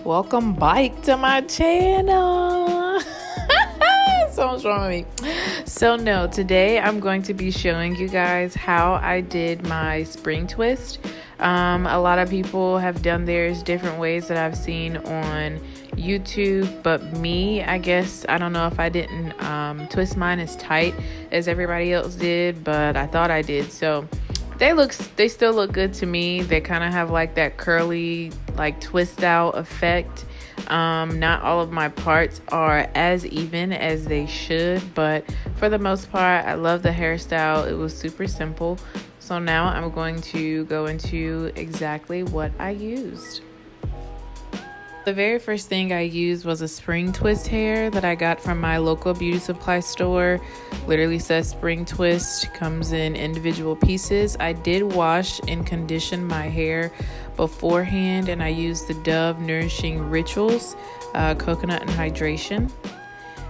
Welcome back to my channel. So much wrong with me. So no, today I'm going to be showing you guys how I did my spring twist. A lot of people have done theirs different ways that I've seen on YouTube, but me, I guess, I don't know if I didn't twist mine as tight as everybody else did, but I thought I did. So they still look good to me. They kind of have like that curly, like twist out effect. Not all of my parts are as even as they should, but for the most part, I love the hairstyle. It was super simple. So now I'm going to go into exactly what I used. The very first thing I used was a spring twist hair that I got from my local beauty supply store. Literally says spring twist, comes in individual pieces. I did wash and condition my hair beforehand, and I used the Dove Nourishing Rituals coconut and hydration.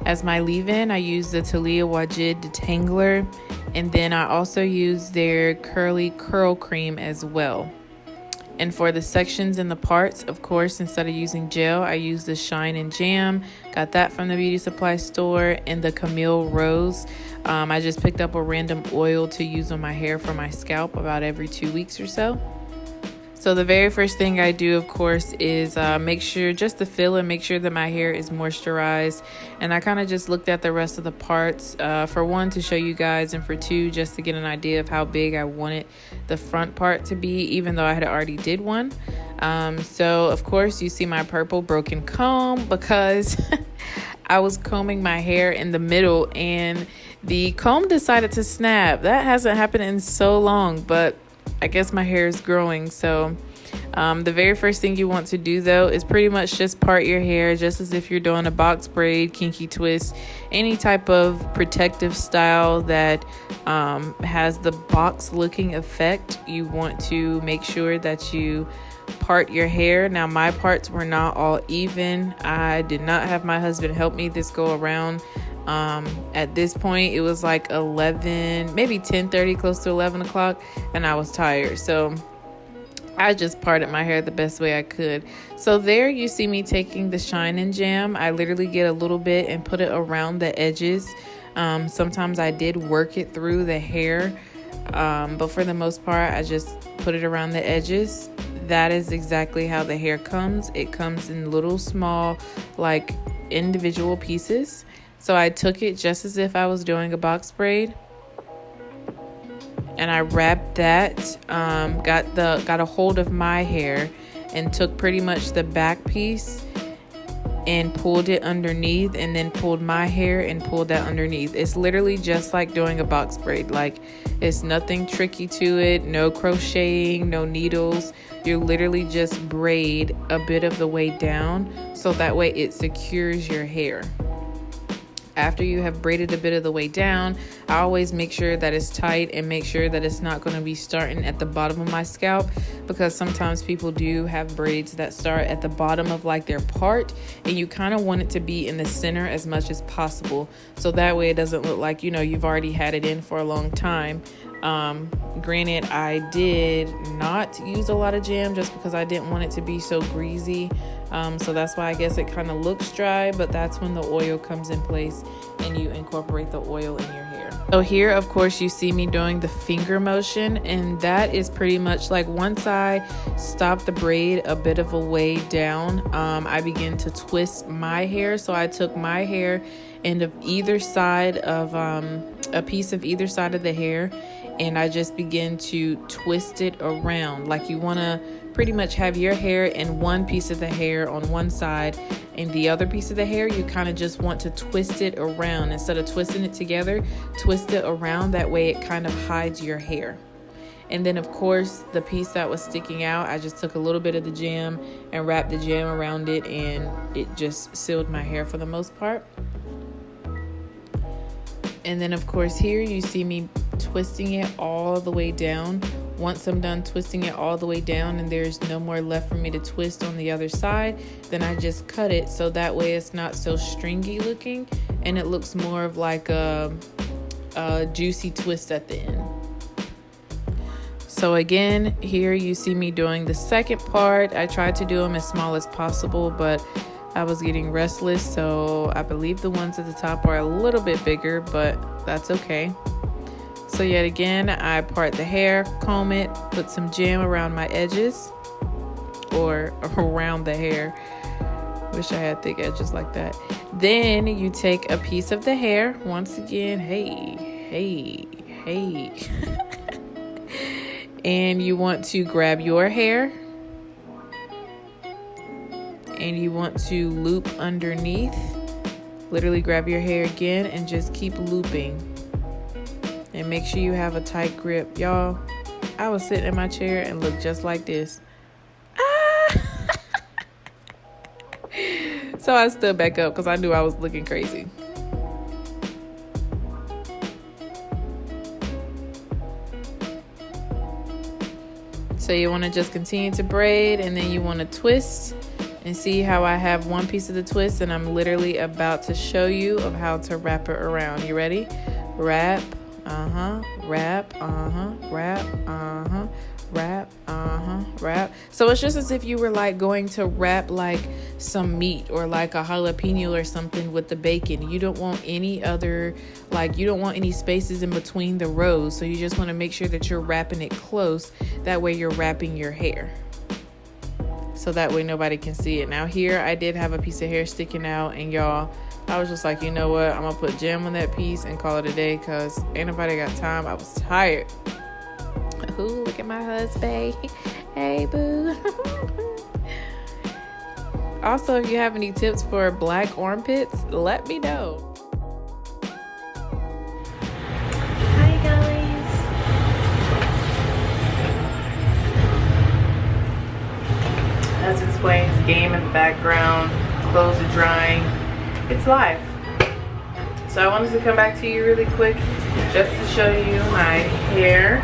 As my leave-in, I used the Taliah Wajiid Detangler, and then I also used their curly curl cream as well. And for the sections and the parts, of course, instead of using gel, I used the Shine and Jam. Got that from the beauty supply store. And the Camille Rose. I just picked up a random oil to use on my hair for my scalp about every 2 weeks or so. So the very first thing I do, of course, is make sure just to feel and make sure that my hair is moisturized. And I kind of just looked at the rest of the parts, for one, to show you guys, and for two, just to get an idea of how big I wanted the front part to be, even though I had already did one. So of course you see my purple broken comb because I was combing my hair in the middle and the comb decided to snap. That hasn't happened in so long, but I guess my hair is growing. So the very first thing you want to do, though, is pretty much just part your hair just as if you're doing a box braid, kinky twist, any type of protective style that has the box looking effect. You want to make sure that you part your hair. Now, my parts were not all even. I did not have my husband help me this go around. At this point, it was like 11, maybe 10:30, close to 11 o'clock, and I was tired. So I just parted my hair the best way I could. So there you see me taking the Shine and Jam. I literally get a little bit and put it around the edges. Sometimes I did work it through the hair, but for the most part, I just put it around the edges. That is exactly how the hair comes. It comes in little small, like individual pieces. So I took it just as if I was doing a box braid, and I wrapped that, got a hold of my hair and took pretty much the back piece and pulled it underneath, and then pulled my hair and pulled that underneath. It's literally just like doing a box braid. Like, it's nothing tricky to it, no crocheting, no needles. You literally just braid a bit of the way down so that way it secures your hair. After you have braided a bit of the way down, I always make sure that it's tight and make sure that it's not going to be starting at the bottom of my scalp, because sometimes people do have braids that start at the bottom of like their part, and you kind of want it to be in the center as much as possible, so that way it doesn't look like, you know, you've already had it in for a long time. Granted, I did not use a lot of jam just because I didn't want it to be so greasy. So that's why I guess it kind of looks dry, but that's when the oil comes in place and you incorporate the oil in your hair. So here, of course, you see me doing the finger motion, and that is pretty much like once I stop the braid a bit of a way down, I begin to twist my hair. So I took my hair and of either side of a piece of either side of the hair, and I just begin to twist it around. Like, you want to pretty much have your hair in one piece of the hair on one side, and the other piece of the hair, you kind of just want to twist it around. Instead of twisting it together, twist it around. That way it kind of hides your hair. And then, of course, the piece that was sticking out, I just took a little bit of the jam and wrapped the jam around it, and it just sealed my hair for the most part. And then, of course, here you see me twisting it all the way down. Once I'm done twisting it all the way down and there's no more left for me to twist on the other side, then I just cut it so that way it's not so stringy looking and it looks more of like a juicy twist at the end. So again, here you see me doing the second part. I tried to do them as small as possible, but I was getting restless, so I believe the ones at the top are a little bit bigger, but that's okay. So yet again, I part the hair, comb it, put some jam around my edges, or around the hair. Wish I had thick edges like that. Then you take a piece of the hair. Once again, hey. And you want to grab your hair. And you want to loop underneath. Literally grab your hair again and just keep looping. And make sure you have a tight grip. Y'all, I was sitting in my chair and looked just like this. So I stood back up because I knew I was looking crazy. So you want to just continue to braid, and then you want to twist, and see how I have one piece of the twist, and I'm literally about to show you of how to wrap it around. You ready? Wrap, wrap, wrap, wrap, wrap. So it's just as if you were like going to wrap like some meat or like a jalapeno or something with the bacon. You don't want any other, like you don't want any spaces in between the rows. So you just want to make sure that you're wrapping it close. That way you're wrapping your hair. So that way nobody can see it. Now here I did have a piece of hair sticking out, and y'all, I was just like, you know what? I'm gonna put jam on that piece and call it a day, cause ain't nobody got time. I was tired. Ooh, look at my husband. Hey, boo. Also, if you have any tips for black armpits, let me know. Hi, guys. As explains, game in the background, clothes are drying. It's live. So I wanted to come back to you really quick just to show you my hair.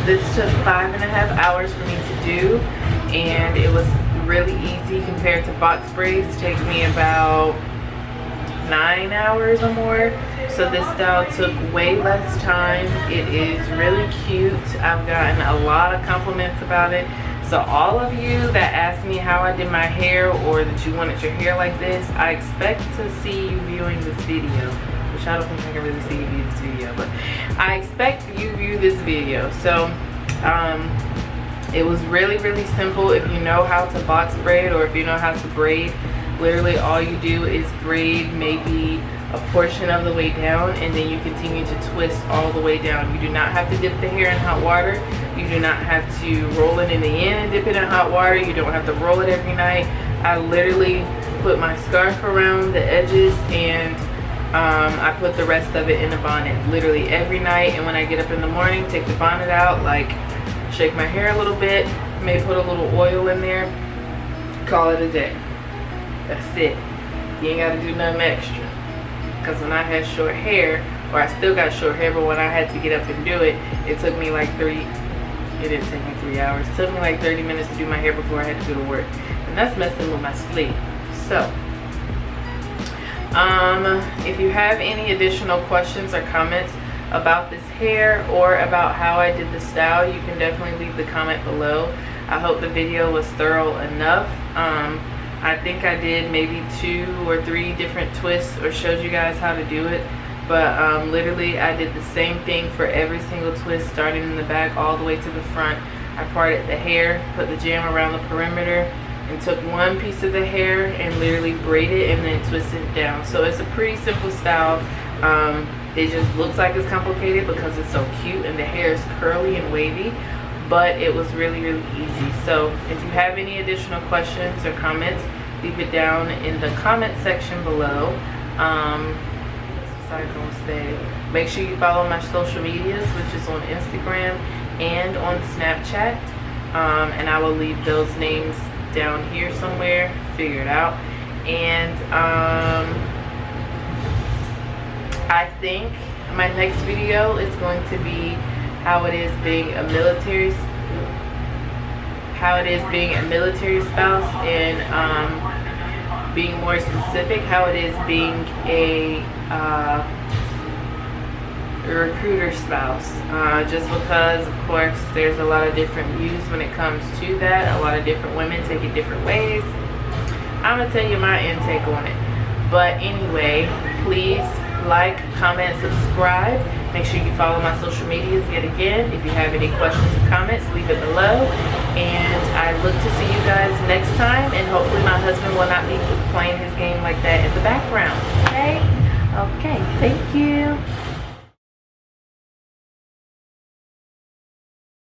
This took 5.5 hours for me to do, and it was really easy compared to box braids. Take me about 9 hours or more. So this style took way less time. It is really cute. I've gotten a lot of compliments about it. So all of you that asked me how I did my hair, or that you wanted your hair like this, I expect to see you viewing this video. Which I don't think I can really see you view this video, but I expect you view this video. So it was really simple. If you know how to box braid, or if you know how to braid, literally all you do is braid maybe a portion of the way down, and then you continue to twist all the way down. You do not have to dip the hair in hot water. You do not have to roll it in the end and dip it in hot water. You don't have to roll it every night. I literally put my scarf around the edges, and I put the rest of it in the bonnet literally every night. And when I get up in the morning, take the bonnet out, like shake my hair a little bit, maybe put a little oil in there, call it a day. That's it. You ain't got to do nothing extra. Because when I had short hair, or I still got short hair, but when I had to get up and do it, it took me like it didn't take me 3 hours. It took me like 30 minutes to do my hair before I had to go to work. And that's messing with my sleep. So if you have any additional questions or comments about this hair, or about how I did the style, you can definitely leave the comment below. I hope the video was thorough enough. I think I did maybe 2 or 3 different twists, or showed you guys how to do it, but literally I did the same thing for every single twist, starting in the back all the way to the front. I parted the hair, put the jam around the perimeter, and took one piece of the hair and literally braided and then twisted it down. So it's a pretty simple style. It just looks like it's complicated because it's so cute and the hair is curly and wavy, but it was really easy. So if you have any additional questions or comments, leave it down in the comment section below. What was I gonna say? Make sure you follow my social medias, which is on Instagram and on Snapchat, and I will leave those names down here somewhere. Figure it out. And I think my next video is going to be how it is being a military spouse, and being more specific, how it is being a recruiter spouse, just because of course there's a lot of different views when it comes to that. A lot of different women take it different ways. I'm gonna tell you my intake on it, but anyway, please like, comment, subscribe. Make sure you follow my social medias yet again. If you have any questions or comments, leave it below, and I look to see you guys next time, and hopefully my husband will not be playing his game like that in the background. Okay, thank you.